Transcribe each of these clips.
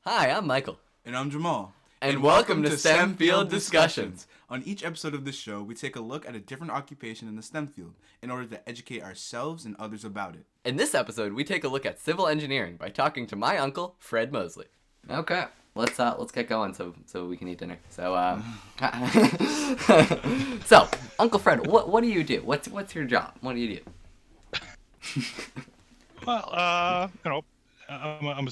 Hi, I'm Michael. And I'm Jamal. And welcome to STEM Field Discussions. On each episode of this show, we take a look at a different occupation in the STEM field in order to educate ourselves and others about it. In this episode, we take a look at civil engineering by talking to my uncle, Fred Mosley. Okay, let's get going so we can eat dinner. So Uncle Fred, what do you do? What's your job? What do you do? I'm a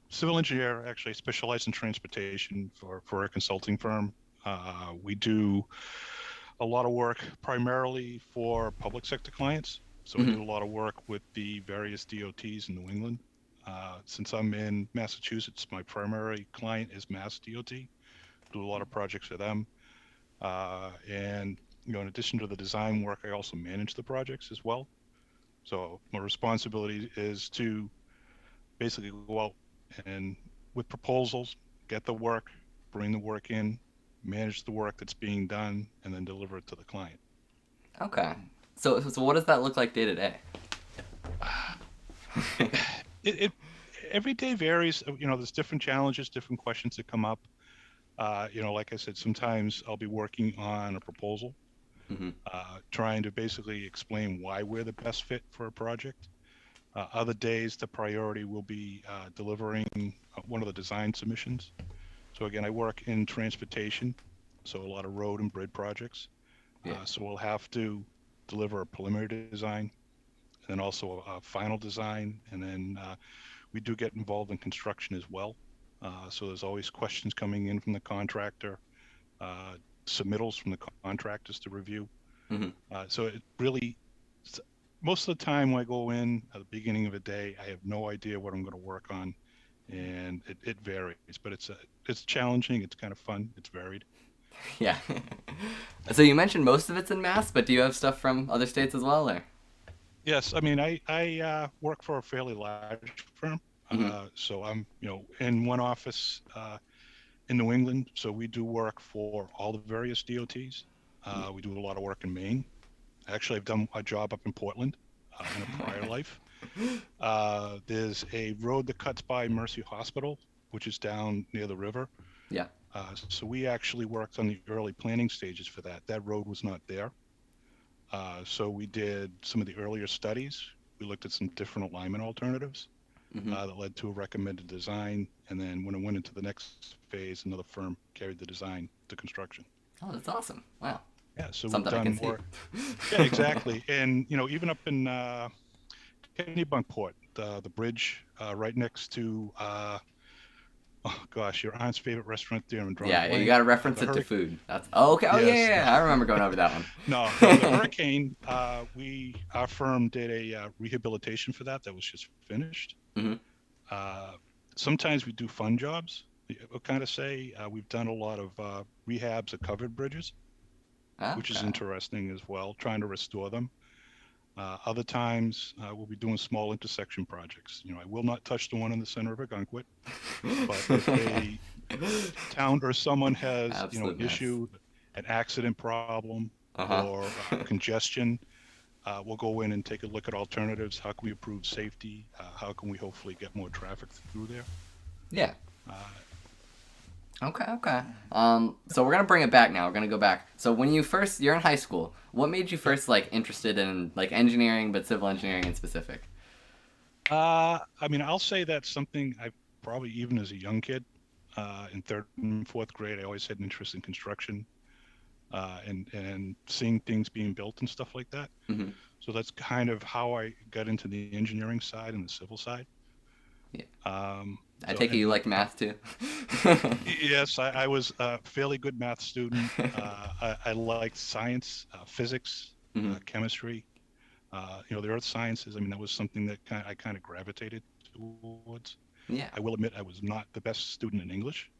civil engineer, actually specialized in transportation for a consulting firm. We do a lot of work primarily for public sector clients. So we do a lot of work with the various DOTs in New England. Since I'm in Massachusetts, my primary client is Mass DOT. Do a lot of projects for them. And in addition to the design work, I also manage the projects as well. So my responsibility is to basically go out and with proposals, get the work, bring the work in, manage the work that's being done, and then deliver it to the client. Okay. So what does that look like day to day? It every day varies. There's different challenges, different questions that come up. Like I said, sometimes I'll be working on a proposal, trying to basically explain why we're the best fit for a project. Other days, the priority will be delivering one of the design submissions. So again, I work in transportation, so a lot of road and bridge projects. Yeah. So we'll have to deliver a preliminary design, and then also a final design, and then we do get involved in construction as well. So there's always questions coming in from the contractor, submittals from the contractors to review. So it really, most of the time when I go in at the beginning of a day, I have no idea what I'm going to work on, and it varies. But it's challenging. It's kind of fun. It's varied. Yeah. So you mentioned most of it's in Mass, but do you have stuff from other states as well, or? Yes, I mean I work for a fairly large firm, so I'm in one office in New England. So we do work for all the various DOTs. We do a lot of work in Maine. Actually, I've done a job up in Portland in a prior life. There's a road that cuts by Mercy Hospital, which is down near the river. Yeah. So we actually worked on the early planning stages for that. That road was not there. So we did some of the earlier studies. We looked at some different alignment alternatives that led to a recommended design. And then when it went into the next phase, another firm carried the design to construction. Oh, that's awesome. Wow. Yeah, so Something we've I done can more. see. Yeah, exactly. And, even up in Kennebunkport, the bridge right next to, oh gosh, your aunt's favorite restaurant there. I'm drawing a Yeah, you blank. gotta reference The it to hurricane. food. That's okay. Oh Yes. yeah. I remember going over that one. No, the hurricane, our firm did a rehabilitation for that was just finished. Uh, Sometimes we do fun jobs. We'll kind of say we've done a lot of rehabs of covered bridges, which is Okay. interesting as well, trying to restore them. Other times we'll be doing small intersection projects. I will not touch the one in the center of Agunquit, but if a town or someone has, Absolute an mess. issue, an accident problem, Uh-huh. or congestion, we'll go in and take a look at alternatives. How can we improve safety? How can we hopefully get more traffic through there? Yeah. Okay. So we're gonna bring it back now. We're gonna go back. So when you're in high school, what made you first interested in engineering, but civil engineering in specific? I mean, I'll say that's something I probably even as a young kid, in third and fourth grade, I always had an interest in construction, and seeing things being built and stuff like that. So that's kind of how I got into the engineering side and the civil side. Yeah. I So take it you and like math too. yes, I was a fairly good math student. I liked science, physics, chemistry. The earth sciences. I mean, that was something that I kind of gravitated towards. Yeah. I will admit I was not the best student in English,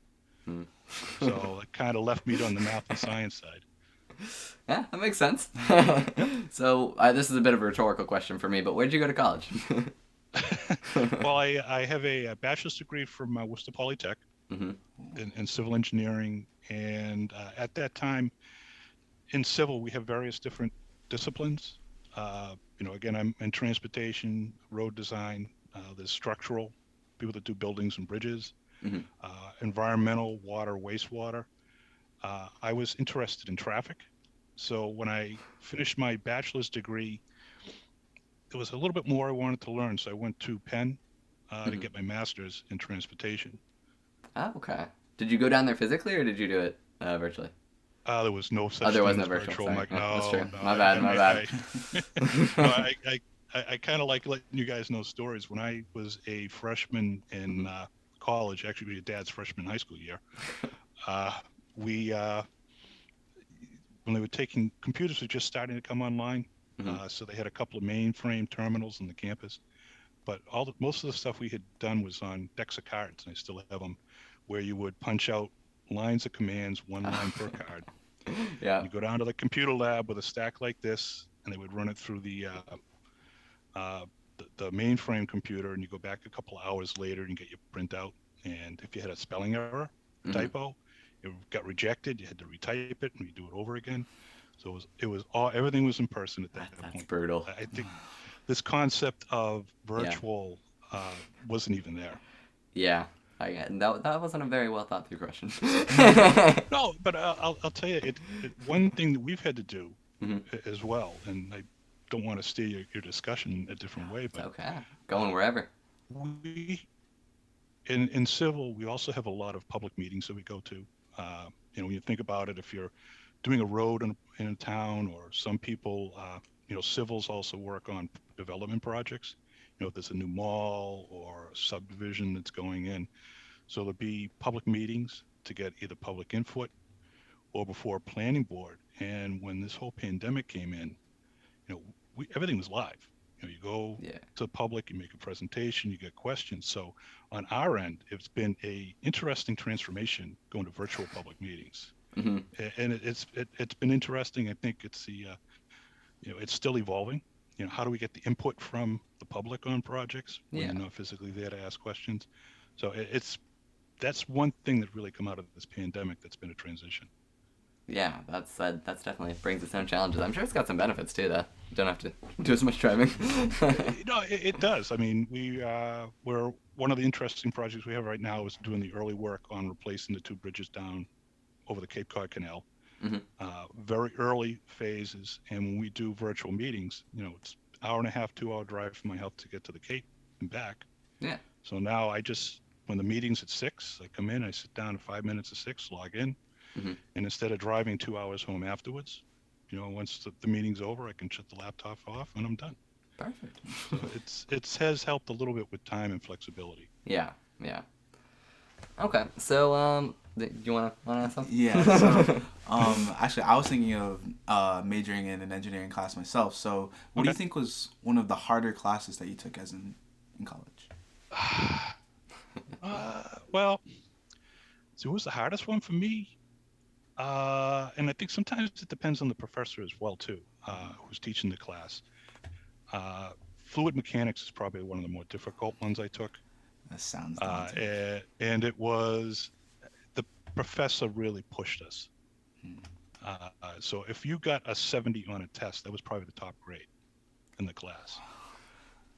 so it kind of left me on the math and science side. Yeah, that makes sense. Yep. So this is a bit of a rhetorical question for me, but where'd you go to college? Well, I have a bachelor's degree from Worcester Polytech in civil engineering, and at that time in civil we have various different disciplines. Again, I'm in transportation, road design. There's structural people that do buildings and bridges. Hmm. environmental, water, wastewater. I was interested in traffic. So when I finished my bachelor's degree, it was a little bit more I wanted to learn. So I went to Penn to Hmm. get my master's in transportation. Oh, okay. Did you go down there physically or did you do it virtually? There was no Oh, such there was thing no as virtual. virtual. I'm Sorry. like, Oh, that's no, true. no, My bad. My bad. no, I kind of like letting you guys know stories. When I was a freshman in Hmm. college, actually, your dad's freshman high school year, uh, we when they were taking computers were just starting to come online, Hmm. so they had a couple of mainframe terminals on the campus. But most of the stuff we had done was on decks of cards, and I still have them, where you would punch out lines of commands, one line per card. Yeah. You go down to the computer lab with a stack like this, and they would run it through the mainframe computer, and you go back a couple of hours later and get your printout. And if you had a spelling error, Hmm. typo, it got rejected. You had to retype it and redo it over again. So it was all everything was in person at that That's point. brutal. I think this concept of Yeah. virtual wasn't even there. Yeah. That wasn't a very well thought through question. No, but I'll tell you, one thing that we've had to do Hmm. as well, and I don't want to steer your discussion a different way, It's but okay. Going uh, wherever. we in civil we also have a lot of public meetings that we go to. When you think about it, if you're doing a road in a town, or some people, civils also work on development projects. If there's a new mall or a subdivision that's going in, so there'll be public meetings to get either public input or before a planning board. And when this whole pandemic came in, everything was live. You go Yeah. to the public, you make a presentation, you get questions. So on our end, it's been a interesting transformation going to virtual public meetings, Hmm. and it's been interesting. I think it's still evolving. How do we get the input from the public on projects when Yeah. you're not physically there to ask questions? So that's one thing that really come out of this pandemic that's been a transition. Yeah, that's definitely brings its own challenges. I'm sure it's got some benefits too, though. You don't have to do as much driving. No, it does. I mean, we're one of the interesting projects we have right now is doing the early work on replacing the two bridges down over the Cape Cod Canal. Hmm. Very early phases, and when we do virtual meetings, it's hour and a half, 2 hour drive from my house to get to the Cape and back. Yeah. So now when the meeting's at 6, I come in, I sit down at 5 minutes to 6, log in, Hmm. and instead of driving 2 hours home afterwards, once the meeting's over, I can shut the laptop off and I'm done. Perfect. So it has helped a little bit with time and flexibility. Yeah. Yeah. Okay. So you wanna ask something? Yeah. So, actually, I was thinking of majoring in an engineering class myself. So, what do you Okay. think was one of the harder classes that you took as in college? Well, so it was the hardest one for me. And I think sometimes it depends on the professor as well too, who's teaching the class. Fluid mechanics is probably one of the more difficult ones I took. That sounds daunting. And it was the professor really pushed us. Hmm. So if you got a 70 on a test, that was probably the top grade in the class.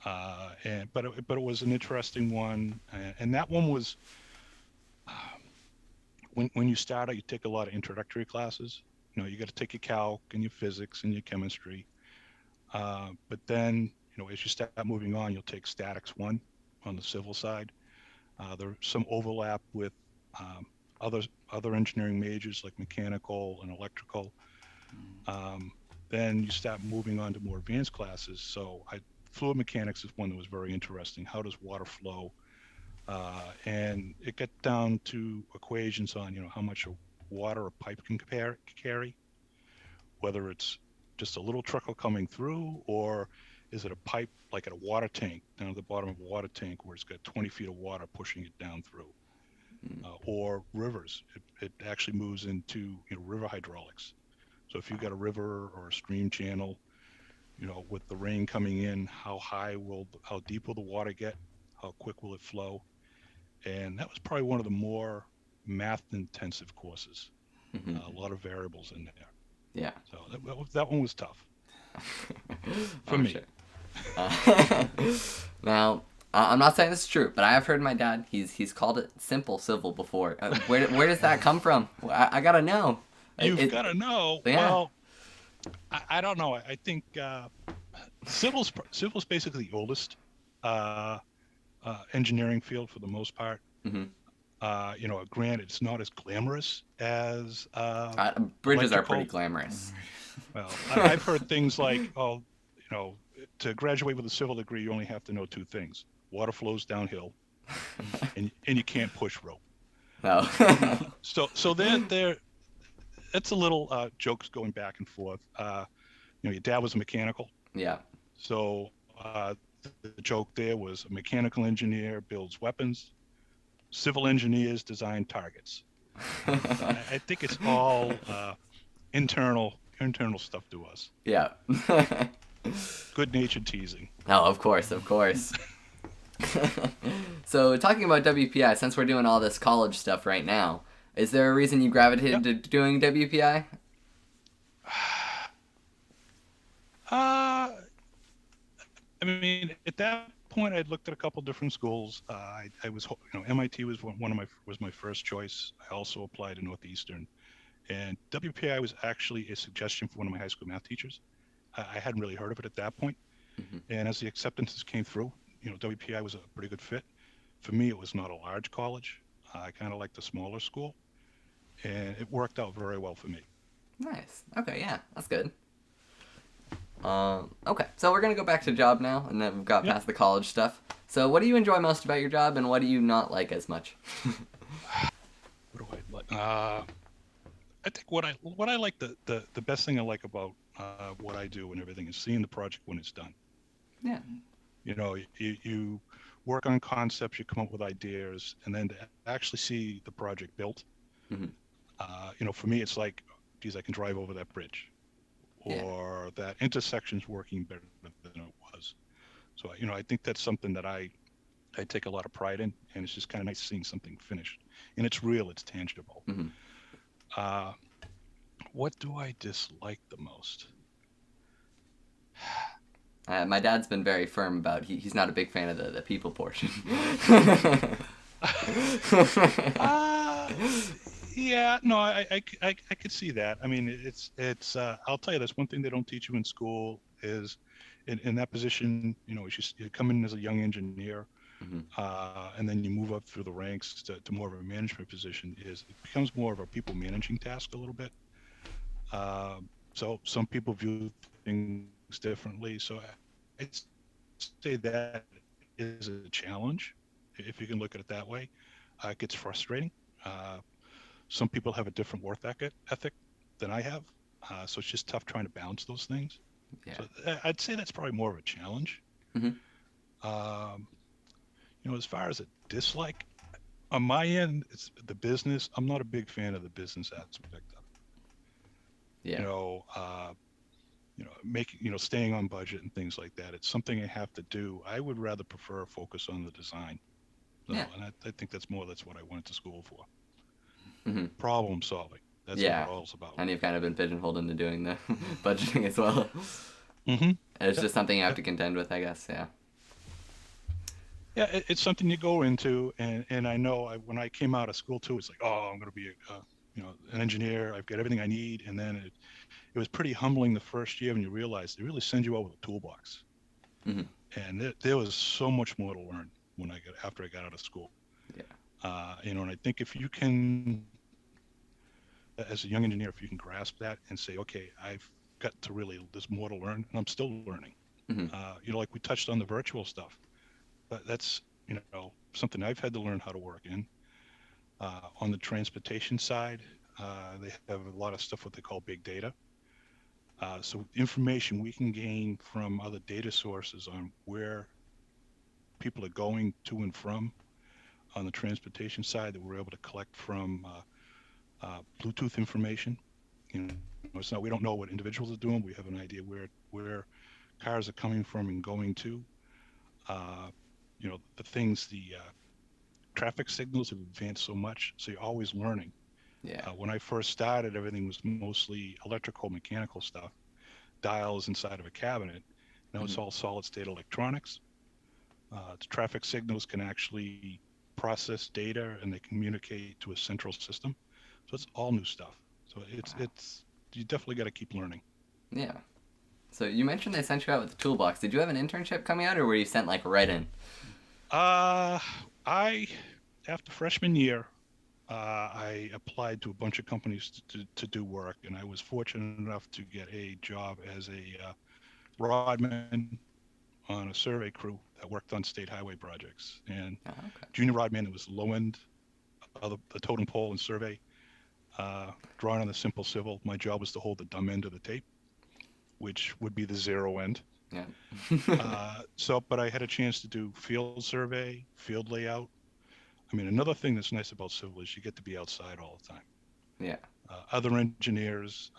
But it was an interesting one, and that one was when you start out, you take a lot of introductory classes. You got to take your calc and your physics and your chemistry. But then, as you start moving on, you'll take statics one on the civil side. There's some overlap with um, other other engineering majors like mechanical and electrical. Um, then you start moving on to more advanced classes. Fluid mechanics is one that was very interesting. How does water flow? And it gets down to equations on, how much water a pipe can carry, whether it's just a little trickle coming through, or is it a pipe like at a water tank down at the bottom of a water tank where it's got 20 feet of water pushing it down through, or rivers. It actually moves into river hydraulics. So if you've got a river or a stream channel, with the rain coming in, how deep will the water get? How quick will it flow? And that was probably one of the more math intensive courses. Hmm. A lot of variables in there. Yeah. So that one was tough for I'm me. sure. Now, I'm not saying this is true, but I have heard my dad. He's called it simple civil before. Where does that come from? I gotta know. You've got to know. Yeah. Well, I don't know. I think civil's basically the oldest engineering field for the most part. Hmm. Granted, it's not as glamorous as Bridges are pretty electrical. glamorous. Well, I've heard things like, oh, to graduate with a civil degree, you only have to know two things: water flows downhill, and you can't push rope. No. So there, it's a little jokes going back and forth. Your dad was a mechanical, Yeah. so the joke there was a mechanical engineer builds weapons, civil engineers design targets. I think it's all internal stuff to us. Yeah. Good-natured teasing. Oh, of course, of course. So, talking about WPI, since we're doing all this college stuff right now, is there a reason you gravitated to doing WPI? I mean, at that point, I'd looked at a couple different schools. I was, MIT was was my first choice. I also applied to Northeastern, and WPI was actually a suggestion for one of my high school math teachers. I hadn't really heard of it at that point, and as the acceptances came through, WPI was a pretty good fit. For me, it was not a large college. I kind of liked the smaller school, and it worked out very well for me. Nice. Okay, yeah, that's good. Okay, so we're gonna go back to job now, and then we've got past the college stuff. So, what do you enjoy most about your job, and what do you not like as much? What do I like? I think what I like the best thing I like about what I do and everything is seeing the project when it's done. Yeah. You work on concepts, you come up with ideas, and then to actually see the project built. Mhm. For me, it's like, geez, I can drive over that bridge, or that intersection's working better than it was. So, I think that's something that I take a lot of pride in, and it's just kind of nice seeing something finished, and it's real, it's tangible. Mhm. Uh, what do I dislike the most? My dad's been very firm about he's not a big fan of the people portion. Uh, yeah, no, I could see that. I mean, it's I'll tell you, that's one thing they don't teach you in school is in that position, it's just you come in as a young engineer, Mhm. and then you move up through the ranks to more of a management position. Is it becomes more of a people managing task a little bit. So some people view things differently. So I'd say that is a challenge, if you can look at it that way. It gets frustrating. Uh, some people have a different work ethic than I have. So it's just tough trying to balance those things. Yeah. So I'd say that's probably more of a challenge. Mhm. Um, as far as a dislike, on my end, it's the business. I'm not a big fan of the business aspect of it. Yeah. Making, staying on budget and things like that. It's something I have to do. I would rather prefer focus on the design. So, Yeah. and I think that's what I went to school for. Mhm. Problem solving. That's what Yeah. it all's about. And you've kind of been pigeonholed into doing the budgeting as well. Mm-hmm. And it's Yep. just something you have to Yep. contend with, I guess. Yeah. Yeah, it's something you go into, and I know when I came out of school too, it's like, oh, I'm going to be an engineer. I've got everything I need, and then it was pretty humbling the first year when you realize they really send you out with a toolbox, Hmm. and there was so much more to learn after I got out of school. Yeah. And I think if you can, as a young engineer, if you can grasp that and say, okay, I've got to really, there's more to learn, and I'm still learning. Hmm. Like we touched on the virtual stuff, but that's something I've had to learn how to work in. On the transportation side, they have a lot of stuff what they call big data. So information we can gain from other data sources on where people are going to and from on the transportation side that we're able to collect from Bluetooth information. It's not, we don't know what individuals are doing. We have an idea where cars are coming from and going to. Uh, the traffic signals have advanced so much, so you're always learning. Yeah. When I first started, everything was mostly electrical, mechanical stuff, dials inside of a cabinet. Now it's Hmm. all solid state electronics. The traffic signals can actually process data and they communicate to a central system. So it's all new stuff. So Wow. it's you definitely got to keep learning. Yeah. So you mentioned they sent you out with the toolbox. Did you have an internship coming out, or were you sent like right in? Uh, I after freshman year, I applied to a bunch of companies to do work, and I was fortunate enough to get a job as a rodman on a survey crew that worked on state highway projects. And Oh, okay. junior rodman, it was low end of the totem pole and survey, drawing on the simple civil. My job was to hold the dumb end of the tape, which would be the zero end. Yeah. But I had a chance to do field survey, field layout. I mean, another thing that's nice about civil is you get to be outside all the time. Yeah. Other engineers,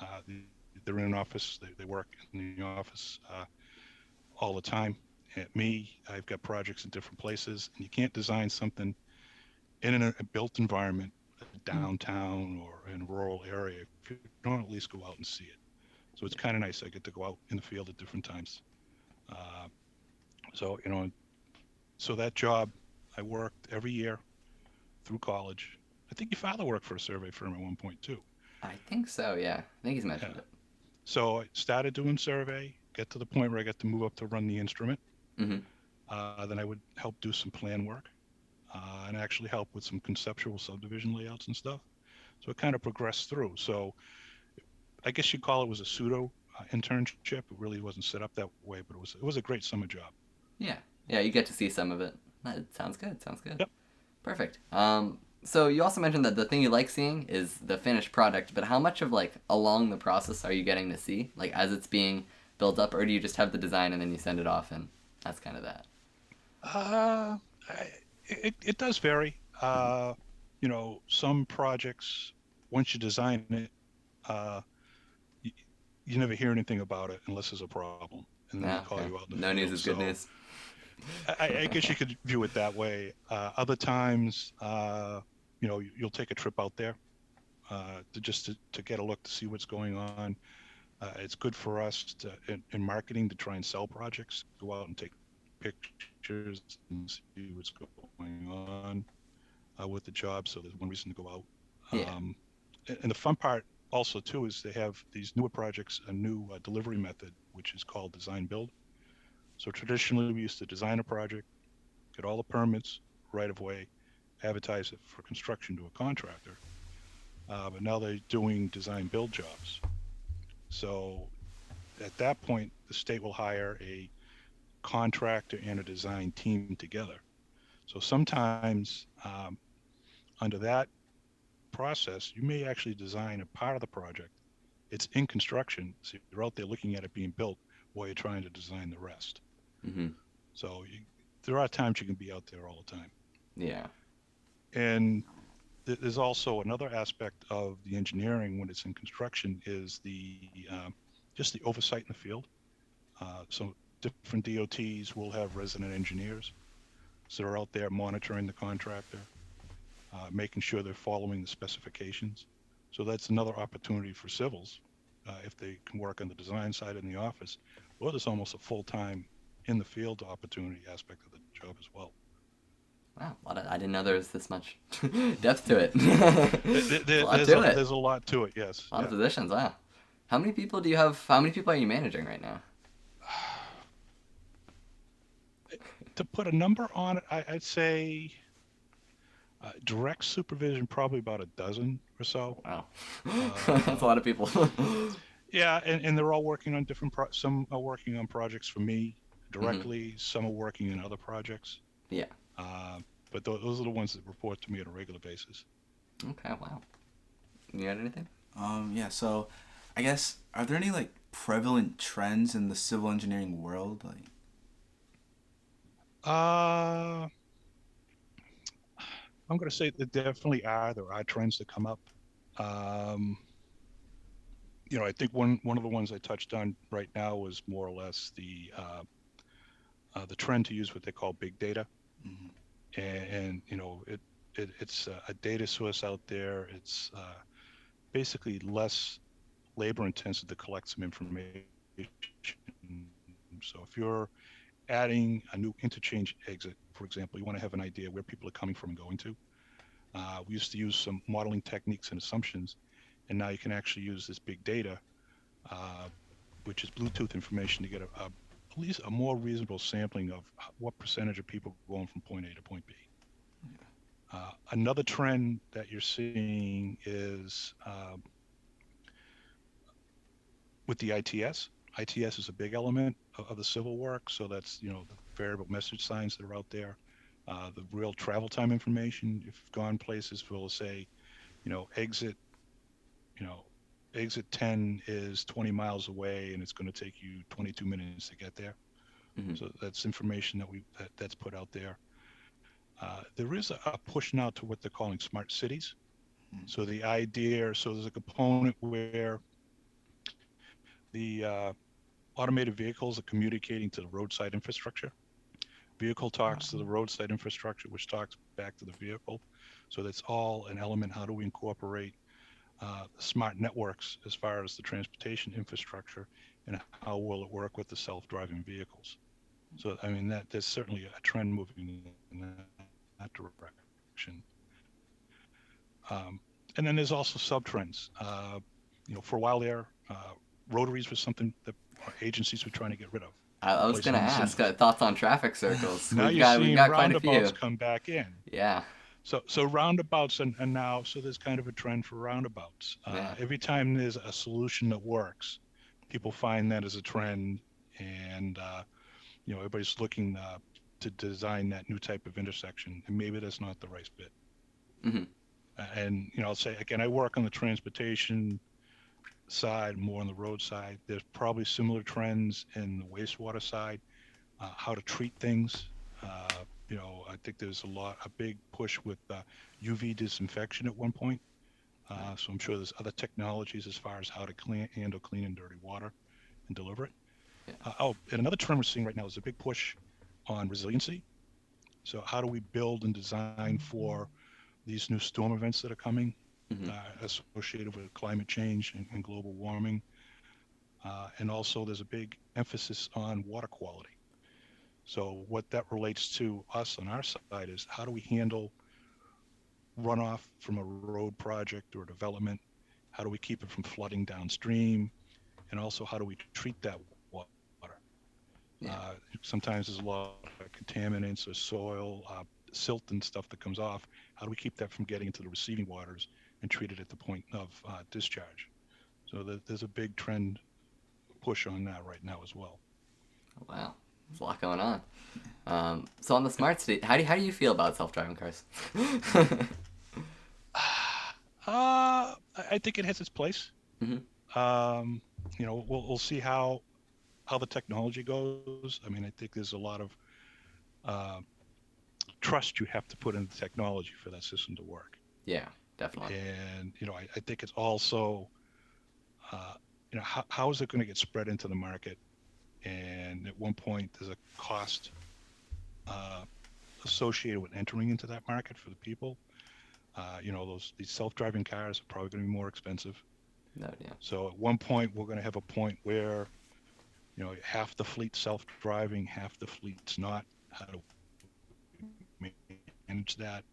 they're in an office, they work in the office all the time. At me, I've got projects in different places, and you can't design something in a built environment, downtown or in a rural area, if you don't at least go out and see it. So it's kind of nice. I get to go out in the field at different times. Uh, so so that job, I worked every year through college. I think your father worked for a survey firm at one point too. I think so. Yeah. I think he's Yeah. mentioned it. So I started doing survey, get to the point where I got to move up to run the instrument. Mm-hmm. Then I would help do some plan work and actually help with some conceptual subdivision layouts and stuff. So it kind of progressed through. So I guess you'd call it was a pseudo internship. It really wasn't set up that way, but it was a great summer job. Yeah. Yeah. You get to see some of it. That sounds good. Sounds good. Yep. Perfect. So you also mentioned that the thing you like seeing is the finished product, but how much of like along the process are you getting to see, like as it's being built up, or do you just have the design and then you send it off and that's kind of that? Uh, it does vary. Some projects, once you design it, uh, you, you never hear anything about it unless there's a problem, and then they No, call okay. you out in the No news field. is good So news. I guess you could view it that way. Other times, you'll take a trip out there to get a look to see what's going on. It's good for us in marketing to try and sell projects. Go out and take pictures and see what's going on with the job. So there's one reason to go out. Yeah. Um, and the fun part also too is they have these newer projects, a new delivery method which is called design build. So traditionally we used to design a project, get all the permits, right of way, advertise it for construction to a contractor. But now they're doing design build jobs. So at that point, the state will hire a contractor and a design team together. So sometimes under that process, you may actually design a part of the project. It's in construction, so you're out there looking at it being built while you're trying to design the rest. Mm-hmm. There are times you can be out there all the time. Yeah. And there's also another aspect of the engineering when it's in construction is the just the oversight in the field. So different DOTs will have resident engineers, so they're out there monitoring the contractor, making sure they're following the specifications. So that's another opportunity for civils if they can work on the design side in the office. Well, there's almost a full-time in the field opportunity aspect of the job as well. Wow. I didn't know there was this much depth to it. There's a lot There's to it. there's a lot to it. Yes, A lot of yeah. positions. Wow. How many people do you have? How many people are you managing right now? To put a number on it, I'd say direct supervision probably about a dozen or so. Wow. That's a Uh, lot of people. yeah, and they're all working on some are working on projects for me Hmm. directly. Some are working in other projects. Yeah. Uh, but those are the ones that report to me on a regular basis. Okay. Wow. You got anything? Yeah. So, I guess are there any like prevalent trends in the civil engineering world? Like, Uh, I'm going to say that definitely are. There are trends that come up. Um, I think one of the ones I touched on right now was more or less the trend to use what they call big data, mhm. and it's a data source out there. It's basically less labor intensive to collect some information. So if you're adding a new interchange exit, for example, you want to have an idea where people are coming from and going to. We used to use some modeling techniques and assumptions, and now you can actually use this big data, uh, which is Bluetooth information, to get at least a more reasonable sampling of what percentage of people going from point A to point B. Another trend that you're seeing is with the ITS. ITS is a big element of the civil work, so that's the variable message signs that are out there, the real travel time information. If you've gone places, we'll say, exit, you know, exit 10 is 20 miles away, and it's going to take you 22 minutes to get there. Mm-hmm. So that's information that's put out there. There is a push now to what they're calling smart cities. So there's a component where the automated vehicles are communicating to the roadside infrastructure. Vehicle talks to the roadside infrastructure, which talks back to the vehicle. So that's all an element. How do we incorporate smart networks as far as the transportation infrastructure, and how will it work with the self-driving vehicles? So, I mean, there's certainly a trend moving in that direction. And then there's also sub-trends. For a while there, rotaries was something that agencies were trying to get rid of. I was gonna ask thoughts on traffic circles. Now we've seeing got quite a roundabouts few. come back in. Yeah. So roundabouts and now, so there's kind of a trend for roundabouts. Yeah. Every time there's a solution that works, people find that as a trend, and everybody's looking to design that new type of intersection, and maybe that's not the right fit. Mm-hmm. And I'll say again, I work on the transportation side, more on the road side. There's probably similar trends in the wastewater side, how to treat things. I think there's a big push with UV disinfection at one point. So I'm sure there's other technologies as far as how to handle clean and dirty water and deliver it. Yeah. And another trend we're seeing right now is a big push on resiliency. So how do we build and design for these new storm events that are coming, Mm-hmm. associated with climate change and global warming? And also there's a big emphasis on water quality. So what that relates to us on our side is, how do we handle runoff from a road project or development? How do we keep it from flooding downstream? And also, how do we treat that water? Yeah. Sometimes there's a lot of contaminants or soil, silt and stuff that comes off. How do we keep that from getting into the receiving waters and treat it at the point of discharge? So there's a big trend push on that right now as well. Wow. There's a lot going on. So on the smart city, how do you feel about self-driving cars? I think it has its place. Mm-hmm. We'll see how the technology goes. I mean, I think there's a lot of trust you have to put in the technology for that system to work. Yeah, definitely. And I think it's also how is it going to get spread into the market? And at one point, there's a cost associated with entering into that market for the people. These self-driving cars are probably going to be more expensive. No, yeah. So at one point, we're going to have a point where half the fleet self-driving, half the fleet's not. How do we manage that?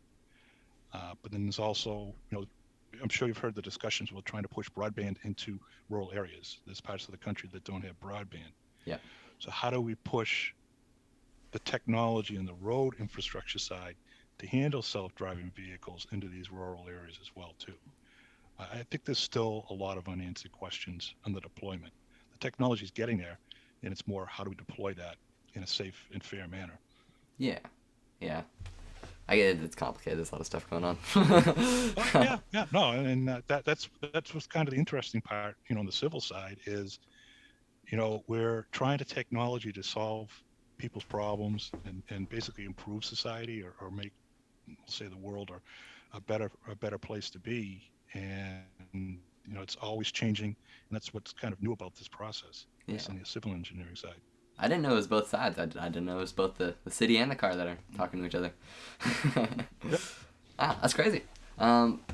But then there's also, I'm sure you've heard the discussions about trying to push broadband into rural areas. There's parts of the country that don't have broadband. Yeah. So how do we push the technology in the road infrastructure side to handle self-driving vehicles into these rural areas as well too? I think there's still a lot of unanswered questions on the deployment. The technology is getting there, and it's more, how do we deploy that in a safe and fair manner? Yeah. Yeah. I get it. It's complicated. There's a lot of stuff going on. No, and that's what's kind of the interesting part, on the civil side is, we're trying to technology to solve people's problems and basically improve society or make, we'll say, the world a better place to be. And it's always changing, and that's what's kind of new about this process. Yeah. On the civil engineering side. I didn't know it was both sides. I didn't know it was both the city and the car that are talking to each other. Yep. Wow, that's crazy.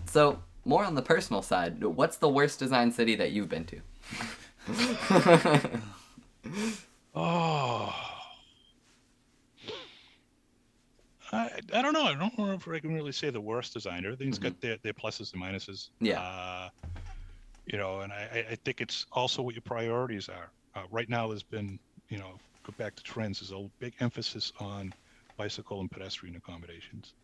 So more on the personal side, what's the worst design city that you've been to? Oh, I don't know. I don't know if I can really say the worst design. Everything's got their pluses and minuses. Yeah. And I think it's also what your priorities are. Right now, there's been, go back to trends. There's a big emphasis on bicycle and pedestrian accommodations.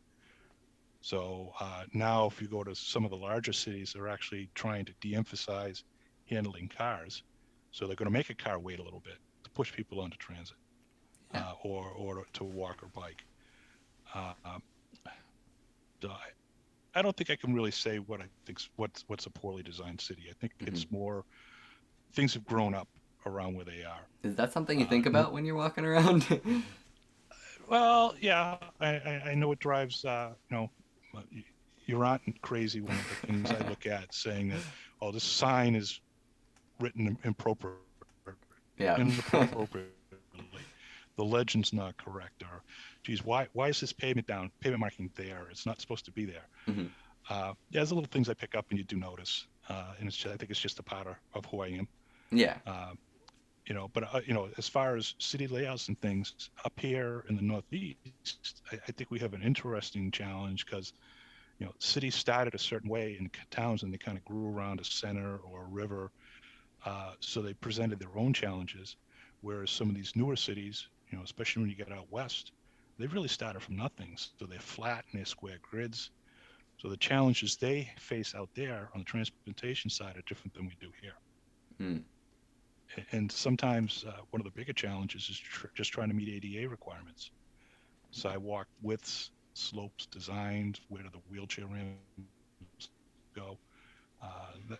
So now, if you go to some of the larger cities, they're actually trying to de-emphasize handling cars. So they're going to make a car wait a little bit to push people onto transit, Yeah. or to walk or bike. Uh, so I don't think I can really say what I think's what's a poorly designed city. I think it's more things have grown up around where they are. Is that something you think about when you're walking around? Well, yeah, I know it drives your aunt crazy. One of the things I look at saying that, oh, this sign is written Yeah. inappropriately. The legend's not correct, or, geez, why is this pavement marking there? It's not supposed to be there. Yeah, there's little things I pick up and you do notice, and I think it's just a part of who I am. Yeah. But as far as city layouts and things up here in the Northeast, I think we have an interesting challenge because cities started a certain way in towns and they kind of grew around a center or a river, so they presented their own challenges. Whereas some of these newer cities, especially when you get out west, they've really started from nothing. So they're flat and they're square grids. So the challenges they face out there on the transportation side are different than we do here. Mm. And sometimes one of the bigger challenges is just trying to meet ADA requirements. Sidewalk widths, slopes designed, where do the wheelchair ramps go?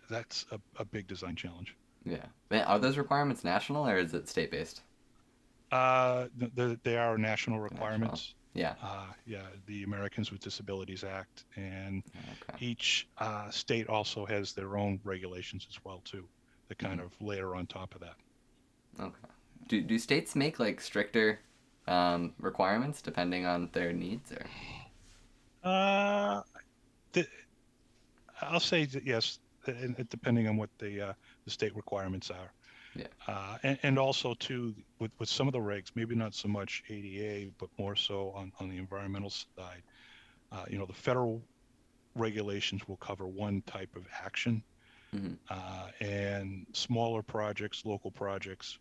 That's a big design challenge. Yeah. Are those requirements national or is it state based? They are national requirements. Yeah. Yeah, the Americans with Disabilities Act, and Okay. each state also has their own regulations as well too, that kind of layer on top of that. Okay. Do states make like stricter requirements depending on their needs or? The, I'll say that yes, depending on what the state requirements are. Yeah. And also too, with some of the regs, maybe not so much ADA, but more so on the environmental side. The federal regulations will cover one type of action, and smaller projects, local projects,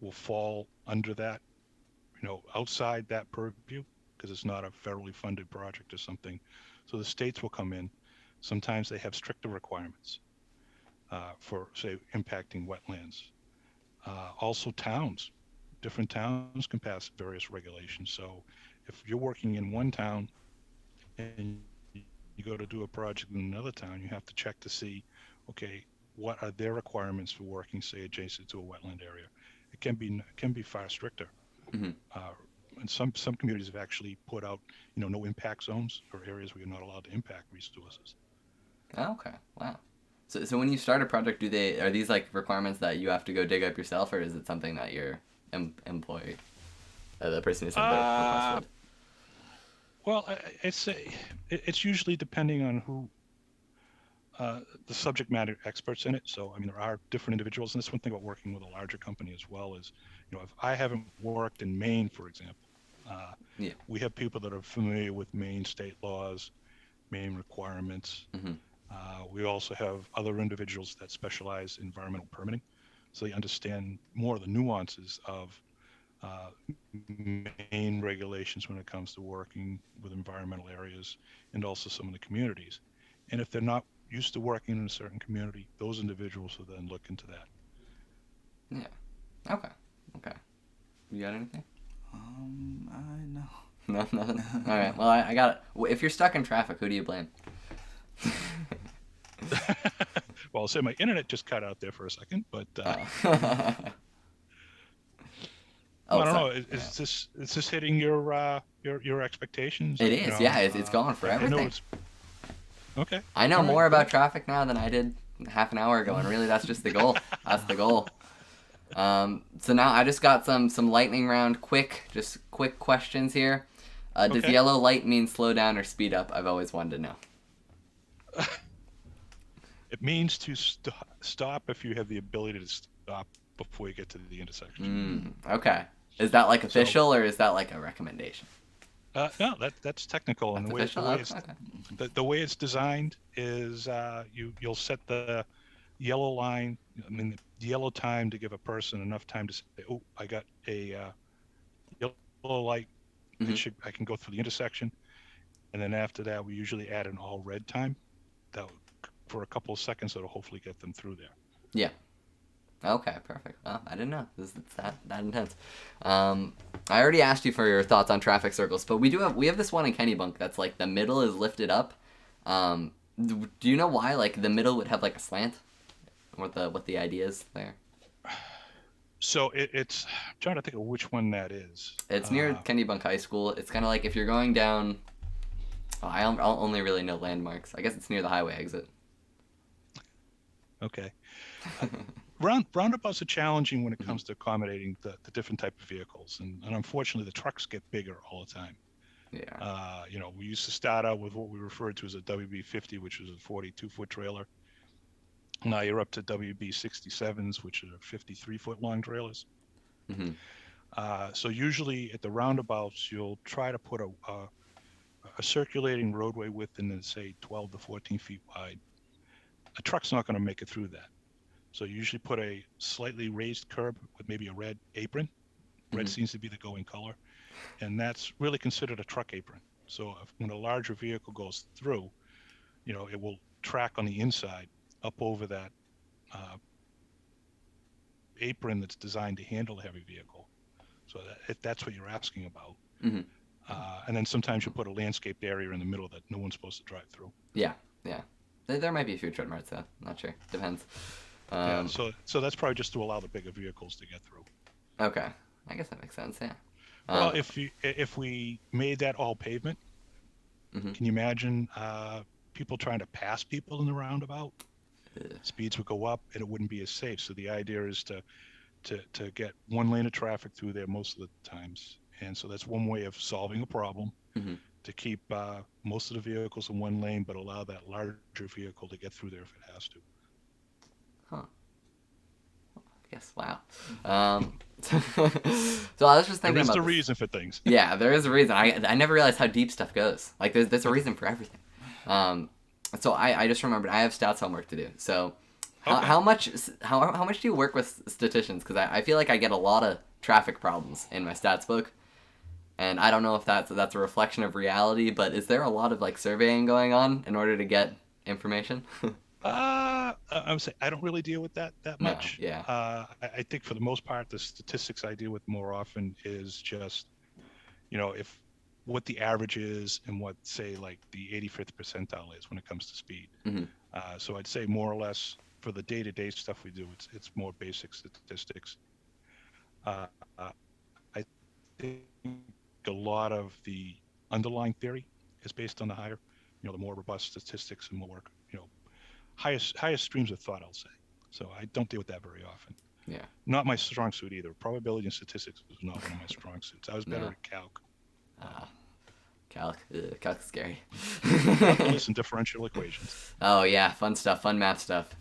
will fall under that, outside that purview because it's not a federally funded project or something. So the states will come in. Sometimes they have stricter requirements for, say, impacting wetlands. Also, different towns can pass various regulations. So if you're working in one town and you go to do a project in another town, you have to check to see, okay, what are their requirements for working, say, adjacent to a wetland area? It can be far stricter. And some communities have actually put out, no impact zones or areas where you're not allowed to impact resources. Oh, okay. Wow. So when you start a project, are these like requirements that you have to go dig up yourself, or is it something that your employee, the person who sent the request would? Well, I say it's usually depending on who the subject matter experts in it. So, I mean, there are different individuals, and that's one thing about working with a larger company as well is, if I haven't worked in Maine, for example, we have people that are familiar with Maine state laws, Maine requirements. We also have other individuals that specialize in environmental permitting, so they understand more of the nuances of Maine regulations when it comes to working with environmental areas and also some of the communities. And if they're not used to working in a certain community, those individuals will then look into that. Yeah. Okay. You got anything? No. No, nothing. All right. Well, I got it. If you're stuck in traffic, who do you blame? Well, I'll say my internet just cut out there for a second, but I don't know. Is this hitting your expectations? It is. Yeah, it's going for everything. I know it's okay. I know more about traffic now than I did half an hour ago, and really, that's just the goal. That's the goal. So now I just got some lightning round, quick questions here. Does yellow light mean slow down or speed up? I've always wanted to know. It means to stop if you have the ability to stop before you get to the intersection. Okay. Is that like official or is that like a recommendation? No, that's technical, and That's the way official. Okay. Okay. the way it's designed is you'll set the yellow line. I mean, the yellow time to give a person enough time to say, "Oh, I got a yellow light. Hmm. I can go through the intersection." And then after that, we usually add an all red time that for a couple of seconds that'll hopefully get them through there. Yeah. Okay, perfect. Well, I didn't know. It's that intense. Um, I already asked you for your thoughts on traffic circles, but we have this one in Kennybunk that's like the middle is lifted up. Do you know why like the middle would have like a slant? What the idea is there? So it's I'm trying to think of which one that is. It's near Kennybunk High School. It's kind of like if you're going down. Oh, I'll only really know landmarks. I guess it's near the highway exit. Okay. Uh, roundabouts are challenging when it Hmm. comes to accommodating the different type of vehicles, and unfortunately, the trucks get bigger all the time. Yeah. We used to start out with what we referred to as a WB50, which was a 42-foot trailer. Now you're up to WB67s, which are 53-foot long trailers. Hmm. So usually at the roundabouts, you'll try to put a circulating roadway width in, say, 12 to 14 feet wide. A truck's not going to make it through that. So you usually put a slightly raised curb with maybe a red apron. Red Hmm. seems to be the going color, and that's really considered a truck apron. So when a larger vehicle goes through, it will track on the inside up over that uh, apron that's designed to handle a heavy vehicle. So if that's what you're asking about. Hmm. And then sometimes you put a landscaped area in the middle that no one's supposed to drive through. Yeah. Yeah. There might be a few tread marks though. Not sure. Depends. Yeah, Um, so that's probably just to allow the bigger vehicles to get through. okay. I guess that makes sense. Yeah. Well, Um, if we made that all pavement, hmm. can you imagine people trying to pass people in the roundabout? Speeds would go up, and it wouldn't be as safe. So the idea is to get one lane of traffic through there most of the times, and so that's one way of solving a problem Hmm. to keep most of the vehicles in one lane, but allow that larger vehicle to get through there if it has to. Huh. Yes. Wow. So I was just There thinking is about the this. reason for things. Yeah, there is a reason. I never realized how deep stuff goes. Like there's a reason for everything. Um, so I just remembered I have stats homework to do. So how, Okay. how much how much do you work with statisticians? Because I feel like I get a lot of traffic problems in my stats book, and I don't know if that's a reflection of reality. But is there a lot of like surveying going on in order to get information? I would say I don't really deal with that No. much. Yeah. I think for the most part, the statistics I deal with more often is just, if what the average is and what, say, like the 85th percentile is when it comes to speed. Hmm. So I'd say more or less for the day-to-day stuff we do, it's more basic statistics. Uh, uh, I think a lot of the underlying theory is based on the higher, the more robust statistics and more work, highest streams of thought, I'll say. So I don't deal with that very often. Yeah. Not my strong suit either. Probability and statistics was not one of my strong suits. I was better No. at calc, Uh, calc's scary. calculus, and differential equations. Oh yeah, fun stuff, fun math stuff.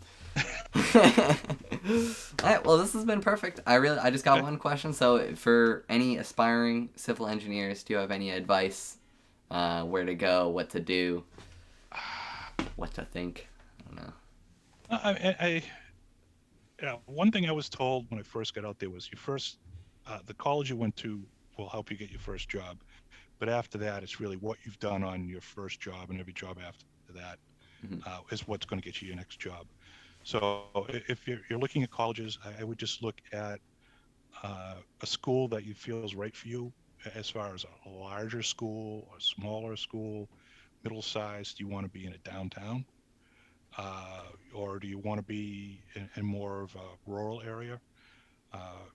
All right, well, this has been perfect. I just got Okay. one question. So, for any aspiring civil engineers, do you have any advice? Where to go, what to do, what to think? I don't know. One thing I was told when I first got out there was the college you went to will help you get your first job. But after that, it's really what you've done on your first job and every job after that Hmm. is what's going to get you your next job. So if you're looking at colleges, I would just look at a school that you feel is right for you as far as a larger school, a smaller school, middle sized. Do you want to be in a downtown? Or do you want to be in more of a rural area?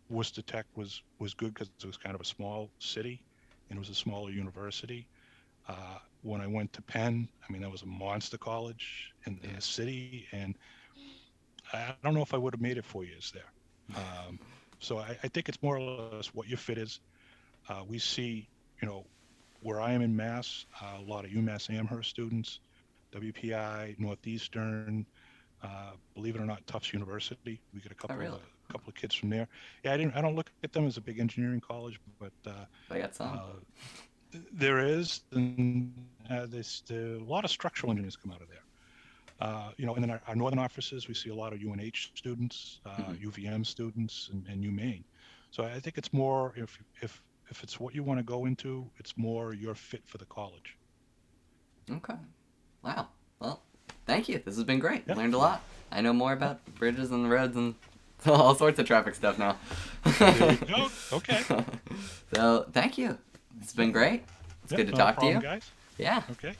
Worcester Tech was good because it was kind of a small city and it was a smaller university. When I went to Penn, I mean, that was a monster college in Yeah. the city, and I don't know if I would have made it 4 years there. So I think it's more or less what your fit is. We see, you know, where I am in Mass, a lot of UMass Amherst students, WPI, Northeastern, believe it or not, Tufts University. We get a Oh, couple of really? couple of kids from there. Yeah, I don't look at them as a big engineering college, but I got some. uh, There is, and there's a lot of structural engineers come out of there. And then our northern offices, we see a lot of UNH students, UVM students, and UMaine. So I think it's more if it's what you want to go into, it's more your fit for the college. Okay. Wow. Well, thank you. This has been great. Yeah. Learned a lot. I know more about bridges and roads and all sorts of traffic stuff now. There you go. Okay. So, thank you. It's been great. It's good to not a talk to you. problem, guys. Yeah. Okay.